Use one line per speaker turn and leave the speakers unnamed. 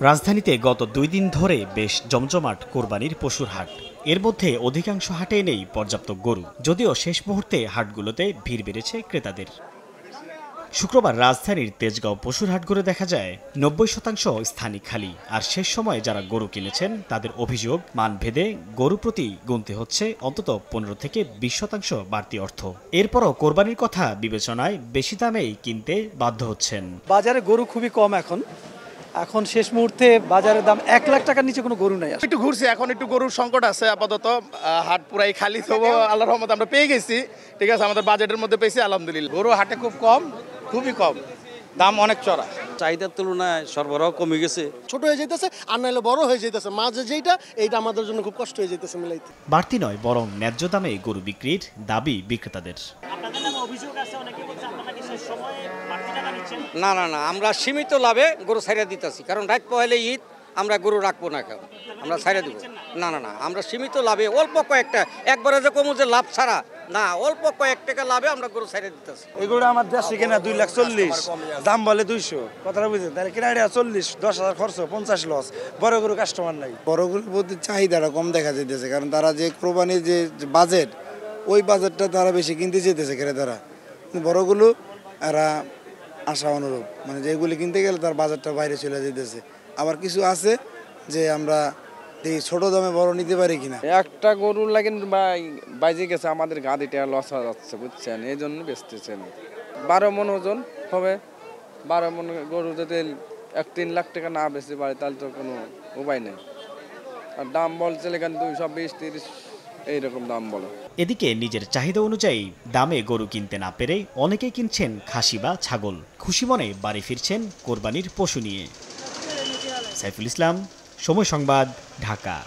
রাজধানীতে গত 2 দিন ধরে বেশ জমজমাট কোরবানির পশুর হাট। এর মধ্যে অধিকাংশ হাটে নেই পর্যাপ্ত গরু, যদিও শেষ মুহূর্তে হাটগুলোতে ভিড় বেড়েছে ক্রেতাদের। শুক্রবার রাজধানীর তেজগাঁও পশুর হাট ঘুরে দেখা যায় 90% স্থানই খালি। আর শেষ সময়ে যারা গরু কিনেছেন তাদের অভিযোগ, মানভেদে গরু প্রতি গুনতে হচ্ছে অন্তত 15 থেকে 20% বাড়তি অর্থ। এরপরও কোরবানির কথা বিবেচনায় বেশি দামেই কিনতে বাধ্য হচ্ছেন।
বাজারে গরু খুবই কম এখন শেষ মুহূর্তে বাজারের দাম 1 লাখ টাকার নিচে কোনো গরু নাই।
একটু ঘুরছি, এখন একটু গরুর সংকট আছে আপাতত। হাট পুরাই খালি, তবু আল্লাহর রহমতে আমরা পেয়ে গেছি। ঠিক আছে, আমাদের বাজেটের মধ্যে পেয়েছি আলহামদুলিল্লাহ।
গরু হাটে খুব কম, খুবই কম, দাম অনেক চড়া।
চাহিদার তুলনায় সরবরাহ কমে গেছে,
ছোট হয়ে যেতেছে আর নাহলে বড় হয়ে যেতেছে, মাঝে এইটা আমাদের জন্য খুব কষ্ট হয়ে যেতেছে মিলাইতে।
বাড়তি নয়, বরং ন্যায্য দামে গরু বিক্রির দাবি বিক্রেতাদের।
না না না, আমরা সীমিত লাভে গরু ছাইড়া দিতেছি, কারণ রাত পহেলে ঈদ, আমরা গরু রাখবো না, এখন আমরা ছাইড়া দিব। না না না, আমরা সীমিত লাভে অল্প কয়েকটা, একবারে যে কমু যে লাভ ছাড়া না, অল্প কয়েক টাকা লাভে আমরা গরু ছাইড়া দিতেছি।
এগুলো আমার দেশে কেনা 2,40,000, দাম বলে 200, কথাটা বুঝলেন? তাহলে কেনা 40, 10,000 খরচ, 50 লস। বড় গরু কাস্টমার নাই।
বড় গরুর প্রতি চাহিদাটা কম দেখা যাইতেছে, কারণ তারা যে কোরবানির যে বাজেট, ওই বাজেটটা তারা বেশি কিনতে যেতেছে ক্রেতারা। বড়গুলো এরা আশা অনুরূপ, মানে যেগুলি কিনতে গেলে তার বাজেটটা বাইরে চলে যেতেছে। আবার কিছু আছে যে আমরা এই ছোট দামে বড় নিতে পারি কিনা।
একটা গরুর লাগে বাইজে গেছে, আমাদের গাদিটা লস হয়ে যাচ্ছে, বুঝছেন? এই জন্য বেচতেছেন। 12 মণ ওজন হবে, 12 মণ গরু যদি 3 লাখ টাকা না বেচতে পারে তাহলে তো কোনো উপায় নেই। আর দাম বলছে এখানে 220-30 এইরকম দাম বলে।
এদিকে নিজের চাহিদা অনুযায়ী দামে গরু কিনতে না পেরে অনেকেই কিনছেন খাসি বা ছাগল। খুশি মনে বাড়ি ফিরছেন কোরবানির পশু নিয়ে। সাইফুল ইসলাম, সময় সংবাদ, ঢাকা।